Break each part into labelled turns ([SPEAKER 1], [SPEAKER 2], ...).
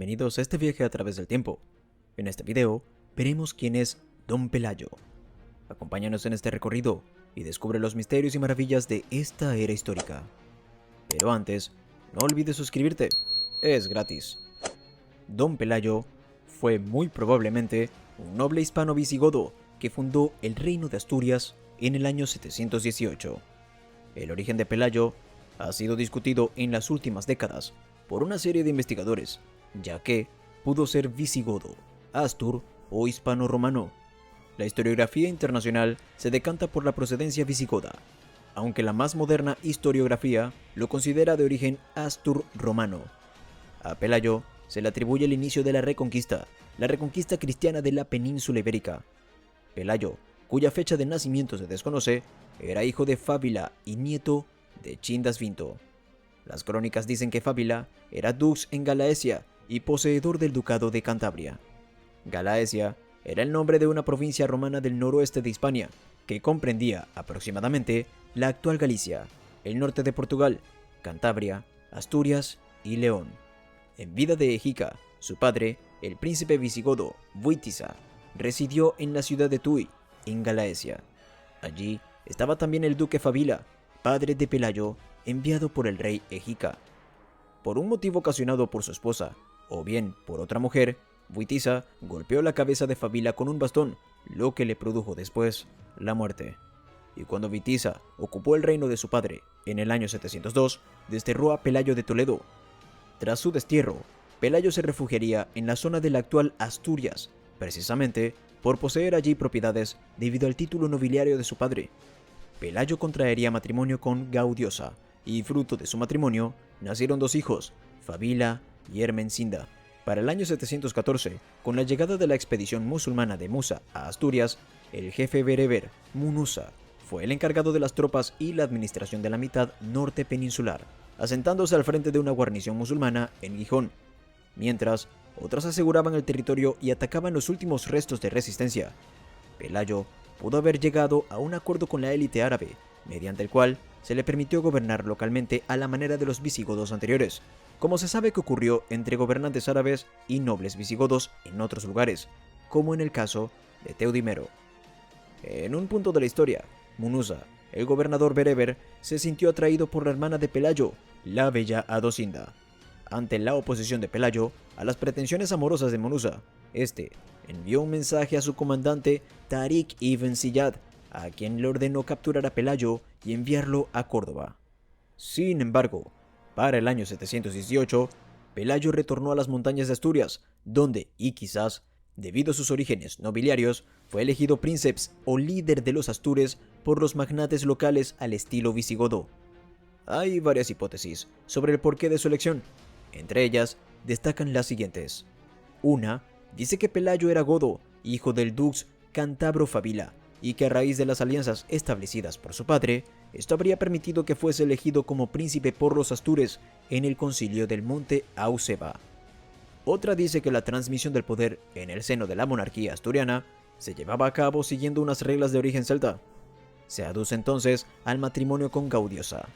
[SPEAKER 1] bienvenidos a este viaje a través del tiempo. En este video veremos quién es Don Pelayo. Acompáñanos en este recorrido y descubre los misterios y maravillas de esta era histórica. Pero antes, no olvides suscribirte, es gratis. Don Pelayo fue muy probablemente un noble hispano visigodo que fundó el reino de Asturias en el año 718. El origen de Pelayo ha sido discutido en las últimas décadas por una serie de investigadores, ya que pudo ser visigodo, astur o hispano-romano. La historiografía internacional se decanta por la procedencia visigoda, aunque la más moderna historiografía lo considera de origen astur-romano. A Pelayo se le atribuye el inicio de la reconquista cristiana de la península ibérica. Pelayo, cuya fecha de nacimiento se desconoce, era hijo de Fábila y nieto de Chindas Vinto. Las crónicas dicen que Fábila era dux en Galaecia y poseedor del ducado de Cantabria. Galaecia era el nombre de una provincia romana del noroeste de Hispania, que comprendía aproximadamente la actual Galicia, el norte de Portugal, Cantabria, Asturias y León. En vida de Egica, su padre, el príncipe visigodo Witiza, residió en la ciudad de Tui, en Galaecia. Allí estaba también el duque Fábila, padre de Pelayo, enviado por el rey Egica. Por un motivo ocasionado por su esposa, o bien por otra mujer, Witiza golpeó la cabeza de Fábila con un bastón, lo que le produjo después la muerte. Y cuando Witiza ocupó el reino de su padre en el año 702, desterró a Pelayo de Toledo. Tras su destierro, Pelayo se refugiaría en la zona de la actual Asturias, precisamente por poseer allí propiedades debido al título nobiliario de su padre. Pelayo contraería matrimonio con Gaudiosa, y fruto de su matrimonio nacieron dos hijos, Fábila y Ermensinda. Para el año 714, con la llegada de la expedición musulmana de Musa a Asturias, el jefe bereber, Munuza, fue el encargado de las tropas y la administración de la mitad norte peninsular, asentándose al frente de una guarnición musulmana en Gijón, mientras otras aseguraban el territorio y atacaban los últimos restos de resistencia. Pelayo pudo haber llegado a un acuerdo con la élite árabe, mediante el cual se le permitió gobernar localmente a la manera de los visigodos anteriores, como se sabe que ocurrió entre gobernantes árabes y nobles visigodos en otros lugares, como en el caso de Teudimero. En un punto de la historia, Munuza, el gobernador bereber, se sintió atraído por la hermana de Pelayo, la bella Adosinda. Ante la oposición de Pelayo a las pretensiones amorosas de Munuza, este envió un mensaje a su comandante Tariq ibn Ziyad, a quien le ordenó capturar a Pelayo y enviarlo a Córdoba. Sin embargo, para el año 718, Pelayo retornó a las montañas de Asturias, donde, y quizás, debido a sus orígenes nobiliarios, fue elegido princeps o líder de los astures por los magnates locales al estilo visigodo. Hay varias hipótesis sobre el porqué de su elección. Entre ellas, destacan las siguientes. Una dice que Pelayo era godo, hijo del dux cántabro Fábila, y que a raíz de las alianzas establecidas por su padre, esto habría permitido que fuese elegido como príncipe por los astures en el concilio del monte Auceba. Otra dice que la transmisión del poder en el seno de la monarquía asturiana se llevaba a cabo siguiendo unas reglas de origen celta. Se aduce entonces al matrimonio con Gaudiosa.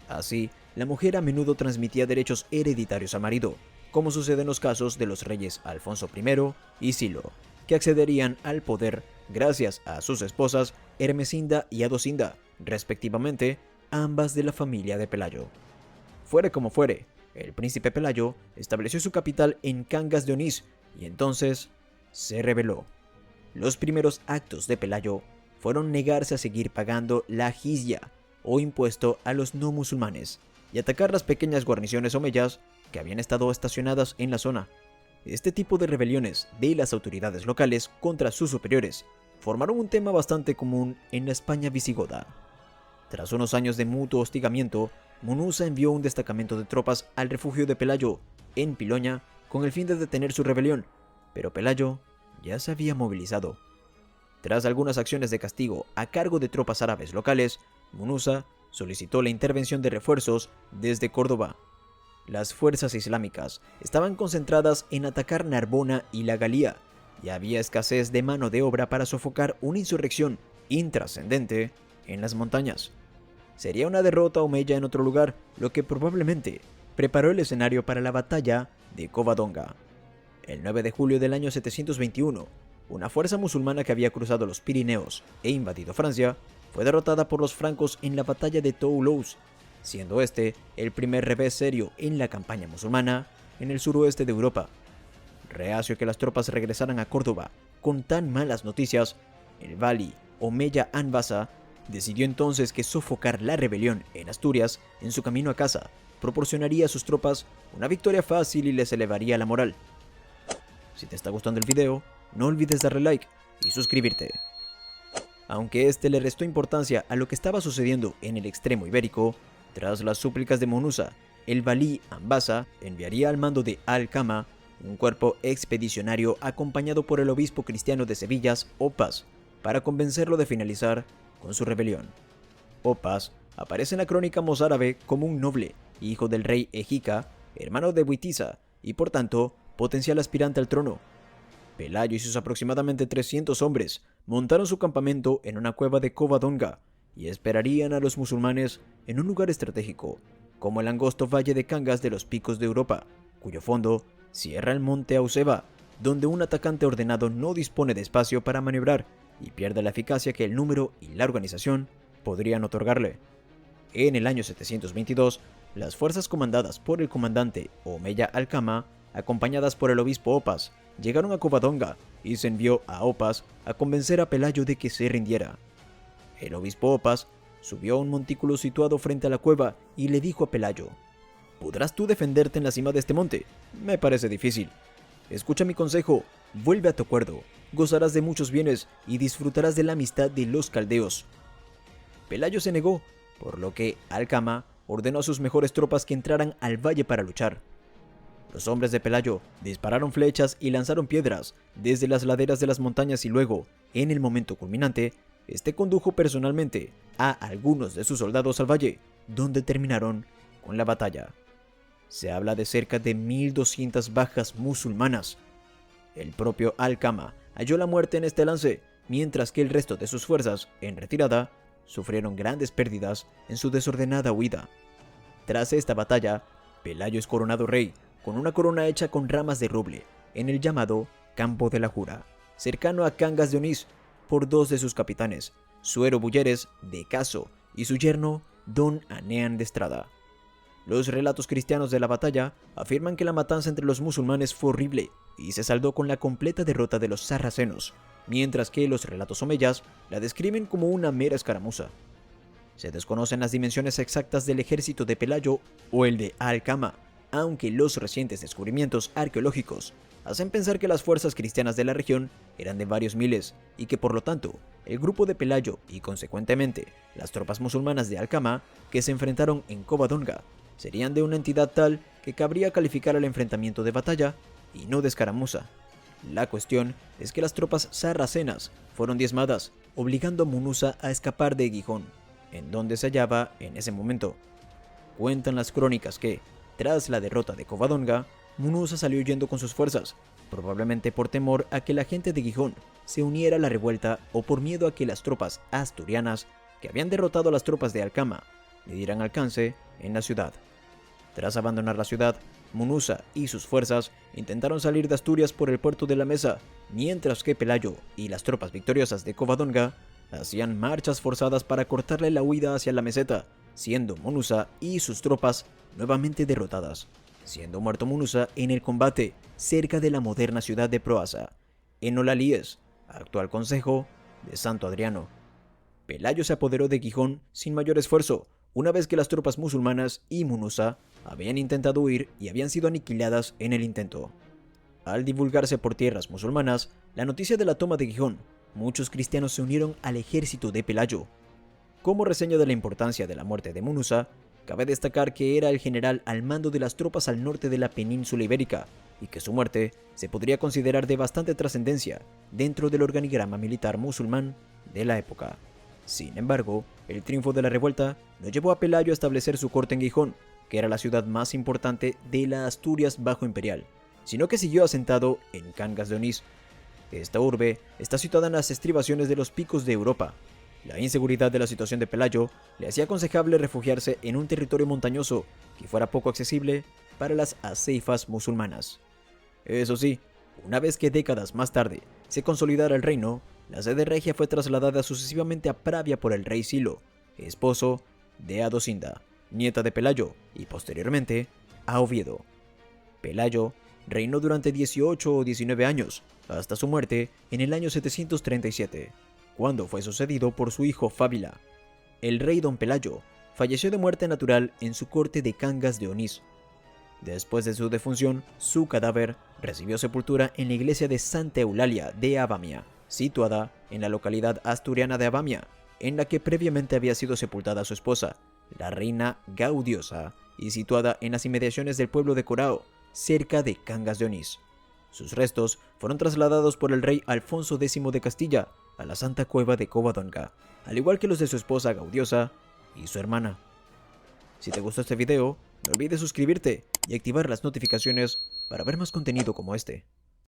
[SPEAKER 1] Así, la mujer a menudo transmitía derechos hereditarios al marido, como sucede en los casos de los reyes Alfonso I y Silo, que accederían al poder gracias a sus esposas Ermesinda y Adosinda, respectivamente, ambas de la familia de Pelayo. Fuere como fuere, el príncipe Pelayo estableció su capital en Cangas de Onís y entonces se rebeló. Los primeros actos de Pelayo fueron negarse a seguir pagando la jizya, o impuesto a los no musulmanes, y atacar las pequeñas guarniciones omeyas que habían estado estacionadas en la zona. Este tipo de rebeliones de las autoridades locales contra sus superiores formaron un tema bastante común en la España visigoda. Tras unos años de mutuo hostigamiento, Munuza envió un destacamento de tropas al refugio de Pelayo, en Piloña, con el fin de detener su rebelión, pero Pelayo ya se había movilizado. Tras algunas acciones de castigo a cargo de tropas árabes locales, Munuza solicitó la intervención de refuerzos desde Córdoba. Las fuerzas islámicas estaban concentradas en atacar Narbona y la Galía, y había escasez de mano de obra para sofocar una insurrección intrascendente en las montañas. Sería una derrota omeya en otro lugar, lo que probablemente preparó el escenario para la batalla de Covadonga. El 9 de julio del año 721, una fuerza musulmana que había cruzado los Pirineos e invadido Francia fue derrotada por los francos en la batalla de Toulouse, siendo este el primer revés serio en la campaña musulmana en el suroeste de Europa. Reacio que las tropas regresaran a Córdoba con tan malas noticias, el valí Omeya Anbasa decidió entonces que sofocar la rebelión en Asturias en su camino a casa proporcionaría a sus tropas una victoria fácil y les elevaría la moral. Si te está gustando el video, no olvides darle like y suscribirte. Aunque este le restó importancia a lo que estaba sucediendo en el extremo ibérico, tras las súplicas de Munuza, el valí Anbasa enviaría al mando de Alcama un cuerpo expedicionario acompañado por el obispo cristiano de Sevilla, Opas, para convencerlo de finalizar con su rebelión. Opas aparece en la crónica mozárabe como un noble, hijo del rey Ejica, hermano de Witiza y por tanto potencial aspirante al trono. Pelayo y sus aproximadamente 300 hombres montaron su campamento en una cueva de Covadonga y esperarían a los musulmanes en un lugar estratégico, como el angosto valle de Cangas de los Picos de Europa, cuyo fondo cierra el monte Auseba, donde un atacante ordenado no dispone de espacio para maniobrar y pierde la eficacia que el número y la organización podrían otorgarle. En el año 722, las fuerzas comandadas por el comandante Omeya Alcama, acompañadas por el obispo Opas, llegaron a Covadonga y se envió a Opas a convencer a Pelayo de que se rindiera. El obispo Opas subió a un montículo situado frente a la cueva y le dijo a Pelayo: «¿Podrás tú defenderte en la cima de este monte? Me parece difícil. Escucha mi consejo, vuelve a tu acuerdo, gozarás de muchos bienes y disfrutarás de la amistad de los caldeos». Pelayo se negó, por lo que Alcama ordenó a sus mejores tropas que entraran al valle para luchar. Los hombres de Pelayo dispararon flechas y lanzaron piedras desde las laderas de las montañas y luego, en el momento culminante, este condujo personalmente a algunos de sus soldados al valle, donde terminaron con la batalla. Se habla de cerca de 1200 bajas musulmanas. El propio Alcama halló la muerte en este lance, mientras que el resto de sus fuerzas, en retirada, sufrieron grandes pérdidas en su desordenada huida. Tras esta batalla, Pelayo es coronado rey, con una corona hecha con ramas de roble, en el llamado Campo de la Jura, cercano a Cangas de Onís, por dos de sus capitanes, Suero Bulleres de Caso y su yerno Don Anean de Estrada. Los relatos cristianos de la batalla afirman que la matanza entre los musulmanes fue horrible y se saldó con la completa derrota de los sarracenos, mientras que los relatos omeyas la describen como una mera escaramuza. Se desconocen las dimensiones exactas del ejército de Pelayo o el de Alcama, aunque los recientes descubrimientos arqueológicos hacen pensar que las fuerzas cristianas de la región eran de varios miles y que por lo tanto el grupo de Pelayo y consecuentemente las tropas musulmanas de Alcama que se enfrentaron en Covadonga serían de una entidad tal que cabría calificar al enfrentamiento de batalla y no de escaramuza. La cuestión es que las tropas sarracenas fueron diezmadas, obligando a Munuza a escapar de Gijón, en donde se hallaba en ese momento. Cuentan las crónicas que, tras la derrota de Covadonga, Munuza salió huyendo con sus fuerzas, probablemente por temor a que la gente de Gijón se uniera a la revuelta o por miedo a que las tropas asturianas, que habían derrotado a las tropas de Alcama, le dieran alcance en la ciudad. Tras abandonar la ciudad, Munuza y sus fuerzas intentaron salir de Asturias por el puerto de la Mesa, mientras que Pelayo y las tropas victoriosas de Covadonga hacían marchas forzadas para cortarle la huida hacia la meseta, siendo Munuza y sus tropas nuevamente derrotadas, siendo muerto Munuza en el combate cerca de la moderna ciudad de Proaza, en Olalíes, actual concejo de Santo Adriano. Pelayo se apoderó de Gijón sin mayor esfuerzo, una vez que las tropas musulmanas y Munuza habían intentado huir y habían sido aniquiladas en el intento. Al divulgarse por tierras musulmanas la noticia de la toma de Gijón, muchos cristianos se unieron al ejército de Pelayo. Como reseña de la importancia de la muerte de Munuza, cabe destacar que era el general al mando de las tropas al norte de la península ibérica y que su muerte se podría considerar de bastante trascendencia dentro del organigrama militar musulmán de la época. Sin embargo, el triunfo de la revuelta no llevó a Pelayo a establecer su corte en Gijón, que era la ciudad más importante de la Asturias bajo imperial, sino que siguió asentado en Cangas de Onís. Esta urbe está situada en las estribaciones de los picos de Europa. La inseguridad de la situación de Pelayo le hacía aconsejable refugiarse en un territorio montañoso que fuera poco accesible para las aceifas musulmanas. Eso sí, Una vez que décadas más tarde se consolidara el reino, la sede regia fue trasladada sucesivamente a Pravia por el rey Silo, esposo de Adosinda, nieta de Pelayo, y posteriormente a Oviedo. Pelayo reinó durante 18 o 19 años, hasta su muerte en el año 737, cuando fue sucedido por su hijo Fábila. El rey Don Pelayo falleció de muerte natural en su corte de Cangas de Onís. Después de su defunción, su cadáver recibió sepultura en la iglesia de Santa Eulalia de Abamia, situada en la localidad asturiana de Abamia, en la que previamente había sido sepultada su esposa, la reina Gaudiosa, y situada en las inmediaciones del pueblo de Corao, cerca de Cangas de Onís. Sus restos fueron trasladados por el rey Alfonso X de Castilla a la Santa Cueva de Covadonga, al igual que los de su esposa Gaudiosa y su hermana. Si te gustó este video, no olvides suscribirte y activar las notificaciones para ver más contenido como este.